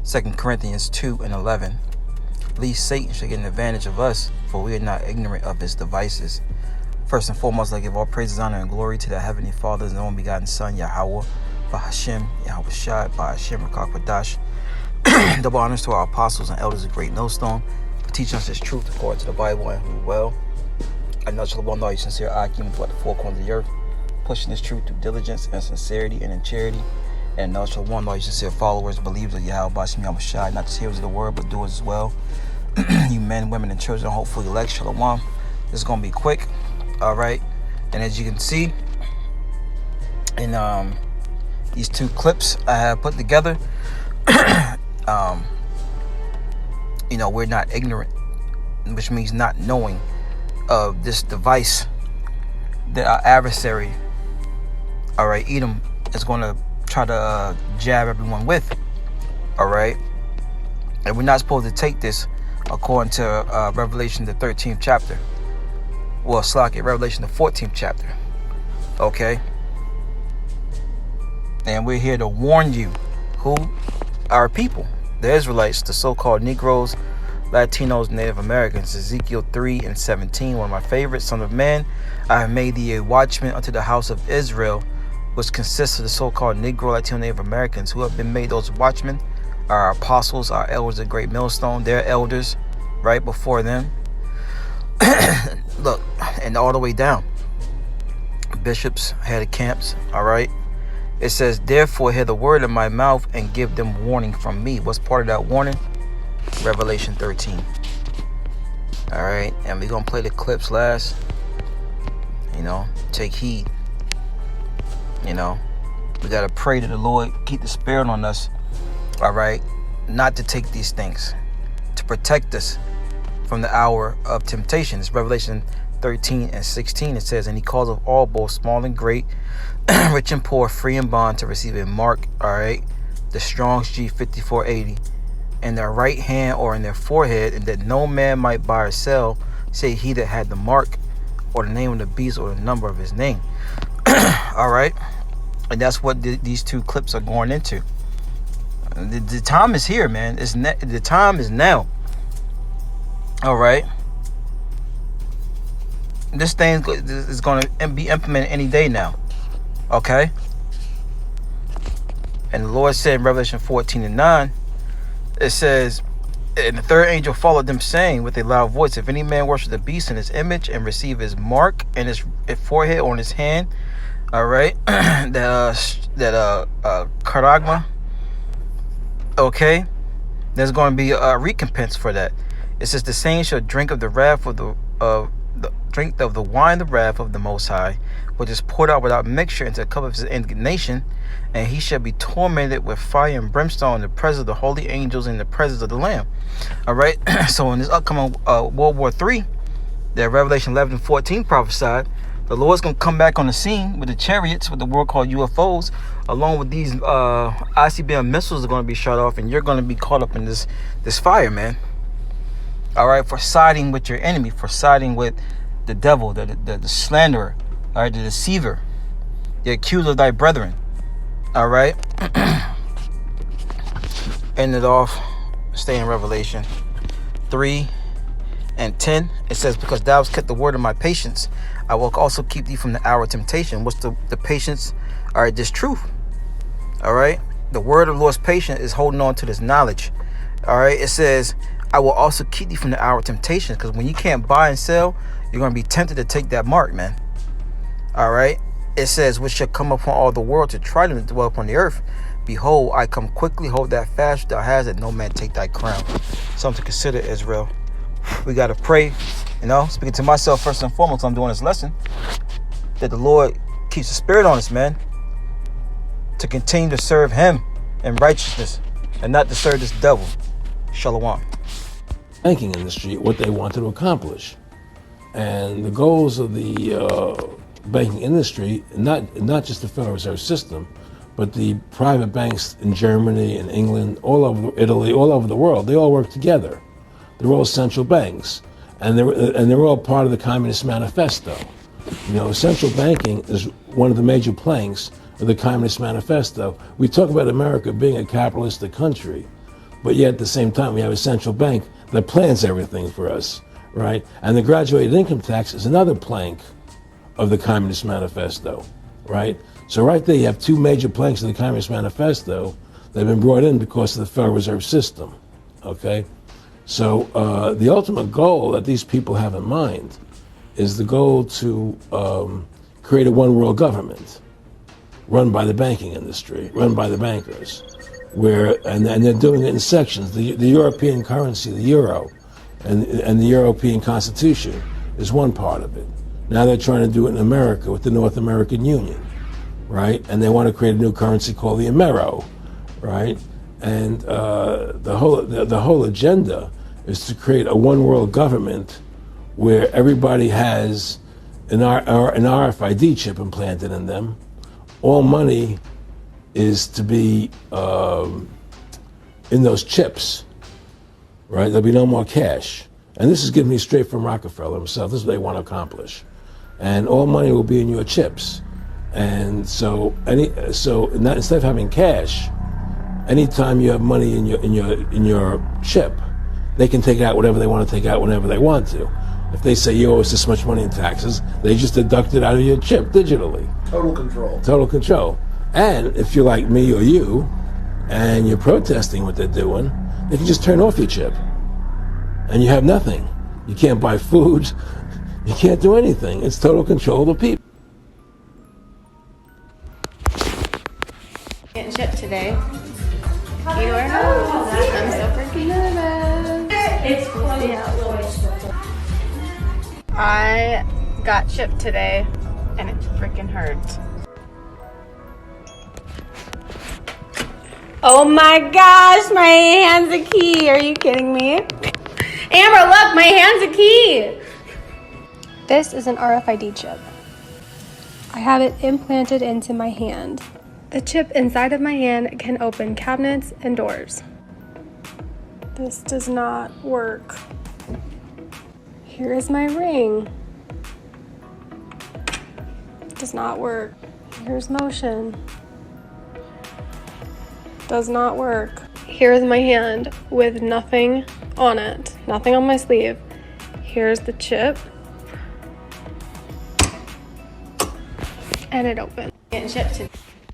2 Corinthians 2:11. Least Satan should get an advantage of us, for we are not ignorant of his devices. First and foremost, I give all praises, honor, and glory to the Heavenly Father's only begotten Son, Yahweh, Bahashem, Yahweh Shai, Bahashem, Rakakadash. Double honors to our apostles and elders of Great Millstone for teaching us this truth according to the Bible and who well. I know you will know your sincere argument throughout the four corners of the earth, pushing this truth through diligence and sincerity and in charity. And know you will know your sincere followers, believers of Yahweh, Bahashem, Yahweh Shai, not just hearers of the word, but doers as well. You men, women, and children, hopefully elect. Shalom. This is going to be quick. All right. And as you can see in these two clips I have put together, we're not ignorant, which means not knowing of this device that our adversary, all right, Edom, is going to try to jab everyone with. All right. And we're not supposed to take this according to Revelation the 13th chapter. Well, Revelation the 14th chapter. Okay. And we're here to warn you, who? Our people, the Israelites, the so-called Negroes, Latinos, Native Americans. Ezekiel 3:17, one of my favorites. Son of man, I have made thee a watchman unto the house of Israel, which consists of the so-called Negro, Latino, Native Americans, who have been made those watchmen. Our apostles, our elders of Great Millstone, their elders right before them. Look, and all the way down, bishops, head of camps. All right. It says, therefore hear the word of my mouth and give them warning from me. What's part of that warning? Revelation 13. All right. And we're going to play the clips last. Take heed. We got to pray to the Lord, keep the spirit on us. All right. Not to take these things, to protect us from the hour of temptation. It's Revelation 13:16. It says, and he calls of all, both small and great, rich and poor, free and bond, to receive a mark, all right, the Strong's G5480, in their right hand or in their forehead, and that no man might buy or sell, say he that had the mark, or the name of the beast, or the number of his name. All right. And that's what these two clips are going into. The time is here, man. The time is now. All right. This thing is going to be implemented any day now. Okay. And the Lord said in Revelation 14:9, it says, and the third angel followed them, saying with a loud voice, if any man worship the beast in his image and receive his mark in his forehead or in his hand, all right, that charagma, okay, there's going to be a recompense for that. It says the same shall drink of the wrath of the drink of the wine, the wrath of the Most High, which is poured out without mixture into the cup of his indignation, and he shall be tormented with fire and brimstone in the presence of the holy angels and in the presence of the Lamb. All right. So in this upcoming World War III, that Revelation 11:14 prophesied, the Lord's gonna come back on the scene with the chariots, with the world called UFOs, along with these ICBM missiles are gonna be shot off, and you're gonna be caught up in this fire, man. All right, for siding with your enemy, for siding with the devil, the slanderer, all right, the deceiver, the accuser of thy brethren. All right. End it off. Stay in Revelation 3:10. It says, because thou hast kept the word of my patience, I will also keep thee from the hour of temptation. What's the patience? All right, this truth. All right. The word of the Lord's patience is holding on to this knowledge. All right. It says, I will also keep thee from the hour of temptation. Because when you can't buy and sell, you're going to be tempted to take that mark, man. All right. It says, which shall come upon all the world to try them to dwell upon the earth. Behold, I come quickly. Hold that fast thou hast, that no man take thy crown. Something to consider, Israel. We got to pray, speaking to myself first and foremost, I'm doing this lesson, that the Lord keeps the spirit on us, man, to continue to serve him in righteousness and not to serve this devil. Shalom. Banking industry, what they want to accomplish. And the goals of the banking industry, not just the Federal Reserve System, but the private banks in Germany and England, all over Italy, all over the world, they all work together. They're all central banks, and they're all part of the Communist Manifesto. Central banking is one of the major planks of the Communist Manifesto. We talk about America being a capitalistic country, but yet at the same time we have a central bank that plans everything for us, right? And the graduated income tax is another plank of the Communist Manifesto, right? So right there you have two major planks of the Communist Manifesto that have been brought in because of the Federal Reserve System, okay? So the ultimate goal that these people have in mind is the goal to create a one world government run by the banking industry, run by the bankers, and they're doing it in sections. The European currency, the euro, and the European Constitution is one part of it. Now they're trying to do it in America with the North American Union, right? And they want to create a new currency called the Amero, right? And the whole agenda is to create a one world government where everybody has an RFID chip implanted in them. All money is to be in those chips, right? There'll be no more cash. And this is given me straight from Rockefeller himself. This is what they want to accomplish. And all money will be in your chips. And so instead of having cash, anytime you have money in your chip, they can take out whatever they want to take out whenever they want to. If they say you owe us this much money in taxes, they just deduct it out of your chip digitally. Total control. Total control. And if you're like me or you, and you're protesting what they're doing, they can just turn off your chip. And you have nothing. You can't buy food. You can't do anything. It's total control of the people. Getting shipped today. You are nervous. I'm so freaking nervous. It's funny. I got shipped today and it freaking hurts. Oh my gosh, my hand's a key. Are you kidding me? Amber, look, my hand's a key. This is an RFID chip. I have it implanted into my hand. The chip inside of my hand can open cabinets and doors. This does not work. Here is my ring. Does not work. Here's motion. Does not work. Here is my hand with nothing on it, nothing on my sleeve. Here's the chip. And it opened. Getting shipped today.